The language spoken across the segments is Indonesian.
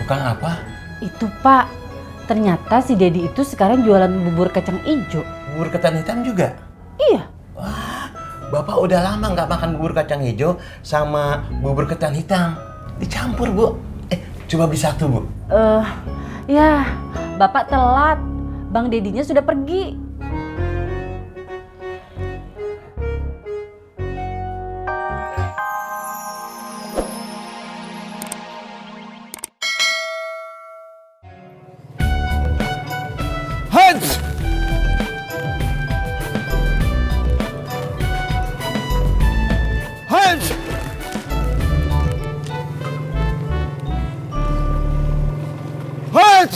Tukang apa? Itu Pak, ternyata si Dedi itu sekarang jualan bubur kacang ijo. Bubur ketan hitam juga? Iya. Wah, Bapak udah lama nggak makan bubur kacang hijau sama bubur ketan hitam. Dicampur, Bu. Coba beli satu, Bu. Ya, Bapak telat. Bang Dedinya sudah pergi. Hans! Hans! Hans!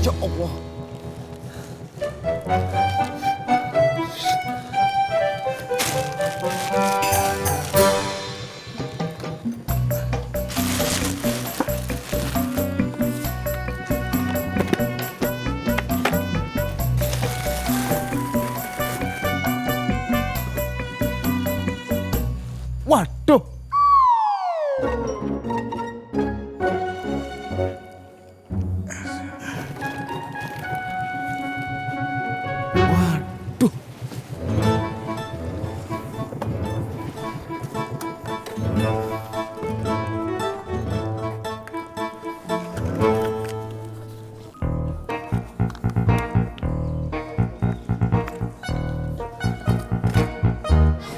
Ya Allah. Waduh. Waduh.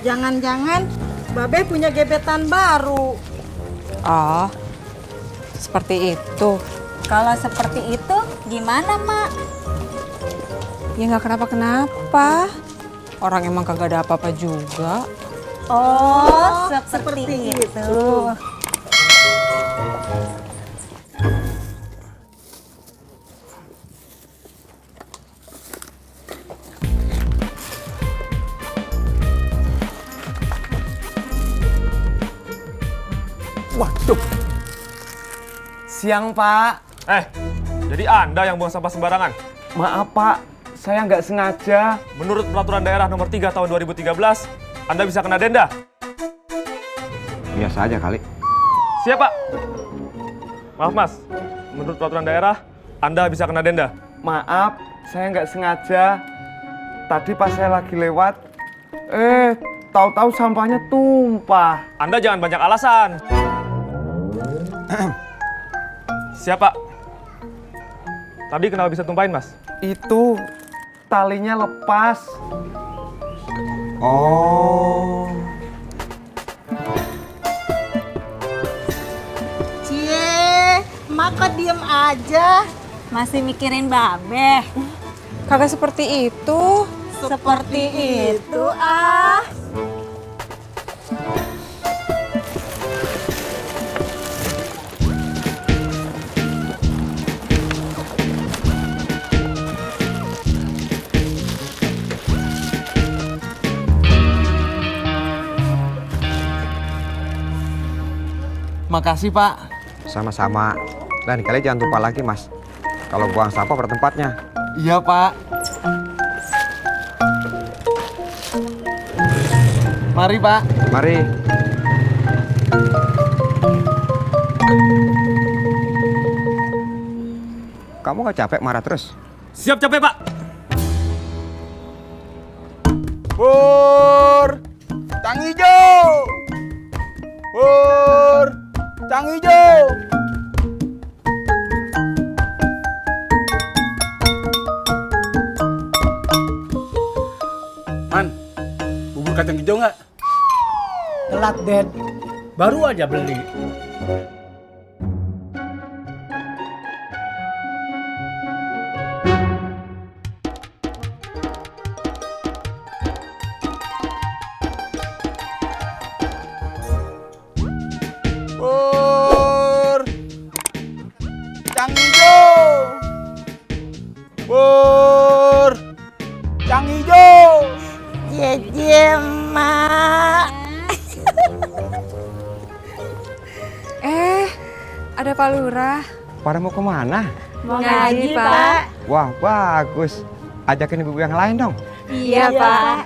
Jangan-jangan Babe punya gebetan baru. Oh, seperti itu. Kalau seperti itu gimana, Mak? Ya nggak kenapa-kenapa. Orang emang kagak ada apa-apa juga. Oh, seperti itu. Waduh. Siang, Pak. Jadi Anda yang buang sampah sembarangan? Maaf, Pak. Saya nggak sengaja. Menurut Peraturan Daerah Nomor 3 Tahun 2013, Anda bisa kena denda. Biasa aja kali. Siap, Pak. Maaf, Mas. Menurut Peraturan Daerah, Anda bisa kena denda. Maaf, saya nggak sengaja. Tadi pas saya lagi lewat, tahu-tahu sampahnya tumpah. Anda jangan banyak alasan. Siap, Pak. Tadi kenapa bisa tumpahin, Mas? Itu talinya lepas. Oh. Cie, Mak kok diem aja? Masih mikirin Babe? Kagak seperti itu. Seperti itu, ah. Makasih, Pak. Sama-sama. Dan kalian jangan lupa lagi, Mas. Kalau buang sampah pada tempatnya. Iya, Pak. Mari, Pak. Mari. Kamu gak capek marah terus? Siap capek, Pak. Pur, tang hijau. Pur, tang hijau. Man, bubur kacang hijau nggak? Telat, Dad. Baru aja beli. Pur, tang hijau. Pur, tang hijau. Cie, Mak. Ada Pak Lurah. Pada mau kemana? Mau ngaji, Pak. Wah, bagus. Ajakin ibu yang lain dong. Iya, Pak.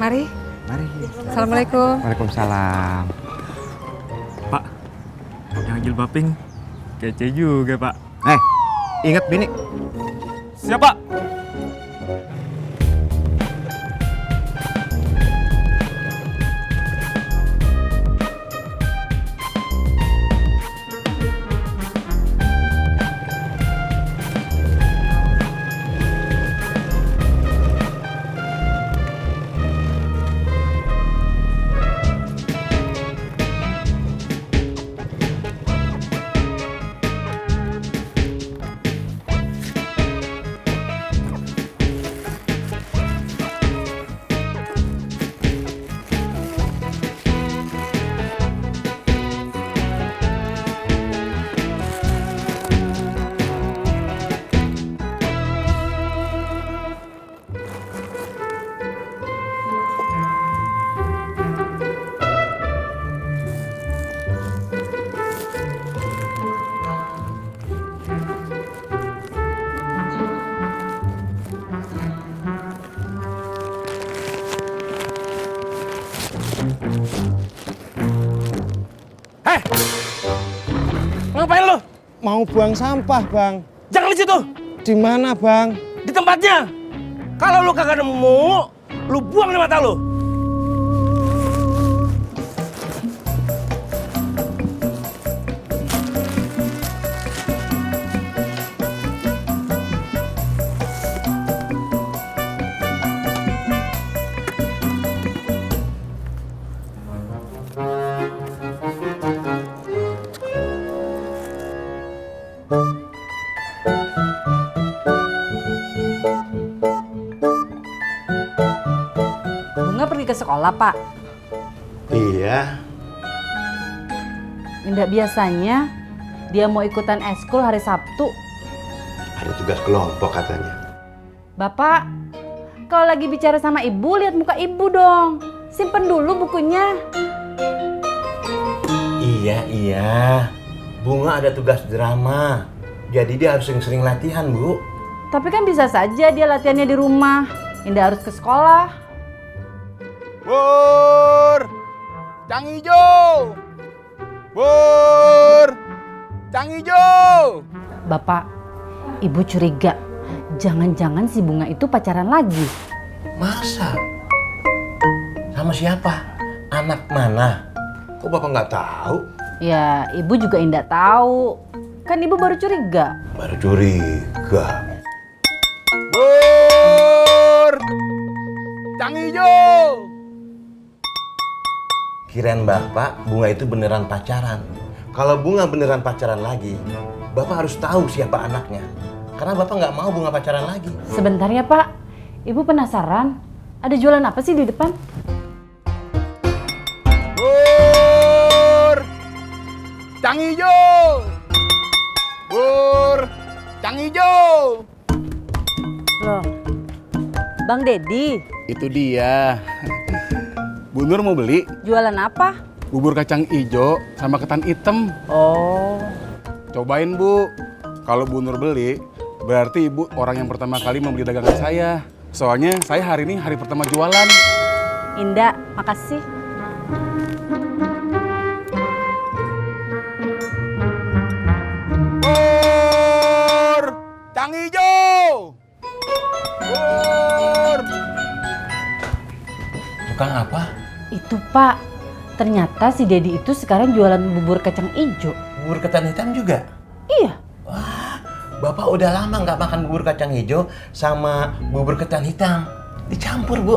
Mari. Mari. Assalamualaikum. Waalaikumsalam. Pak, yang jilbab pink Kece juga, Pak. Ingat bini. Siap, Pak. Ngapain lu? Mau buang sampah, Bang. Jangan di situ. Di mana, Bang? Di tempatnya. Kalau lu kagak nemu, lu buang di mata lu. Bunga pergi ke sekolah, Pak. Iya. Nggak biasanya dia mau ikutan eskul hari Sabtu. Ada tugas kelompok katanya. Bapak, kalau lagi bicara sama ibu, lihat muka ibu dong. Simpen dulu bukunya. Iya. Bunga ada tugas drama. Jadi dia harus sering-sering latihan, Bu. Tapi kan bisa saja dia latihannya di rumah. Nggak harus ke sekolah. Bur! Cang hijau! Bur! Cang hijau! Bapak, ibu curiga. Jangan-jangan si Bunga itu pacaran lagi. Masa? Sama siapa? Anak mana? Kok Bapak nggak tahu? Ya, ibu juga indah tahu. Kan ibu baru curiga. Baru curiga. Bur! Cang hijau! Kirain Bapak Bunga itu beneran pacaran. Kalau Bunga beneran pacaran lagi, Bapak harus tahu siapa anaknya. Karena Bapak nggak mau Bunga pacaran lagi. Sebentar ya, Pak. Ibu penasaran. Ada jualan apa sih di depan? Bur! Cang hijau! Bur! Cang hijau! Loh, Bang Dedi, Itu dia. Bu Nur mau beli jualan apa? bubur kacang ijo sama ketan hitam. Oh, Cobain, Bu. Kalau Bu Nur beli, berarti Ibu orang yang pertama kali membeli dagangan saya. Soalnya saya hari ini hari pertama jualan. Indah, makasih. Bur! Cang hijau! Bur! Tukang apa? Itu, Pak. Ternyata si Dedi itu sekarang jualan bubur kacang ijo. Bubur ketan hitam juga? Iya. Wah, Bapak udah lama nggak makan bubur kacang hijau sama bubur ketan hitam. Dicampur, Bu.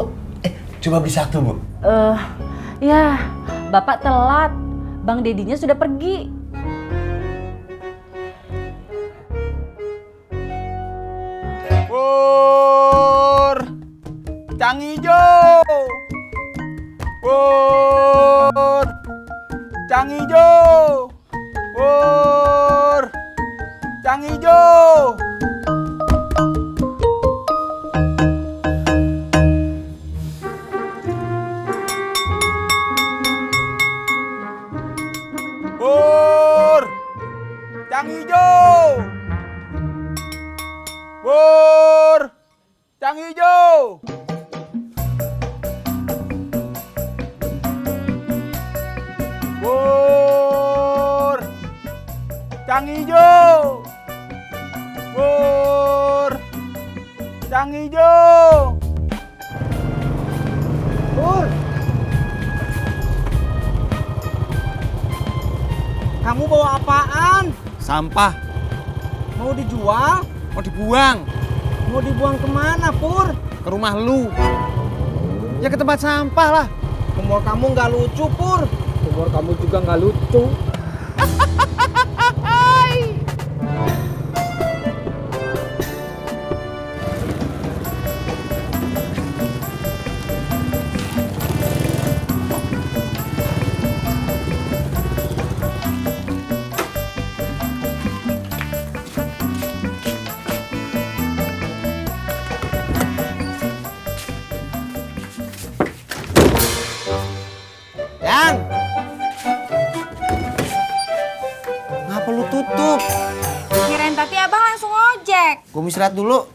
Coba beli satu, Bu. Ya, Bapak telat. Bang Dedinya sudah pergi. Bur! Cang hijau! Bur! Cang hijau! Bur! Cang hijau! Bur! Cang hijau! Bur! Cang hijau! Bur! Kang Ijo. Pur. Kang Ijo. Pur. Kamu bawa apaan? Sampah. Mau dijual? Mau dibuang. Mau dibuang kemana, Pur? Ke rumah lu. Ya ke tempat sampah lah. Humor kamu nggak lucu, Pur. Umur kamu juga nggak lucu. Yang. Ngapa lu tutup? Kirain tadi abang langsung ojek. Gua mau istirahat dulu.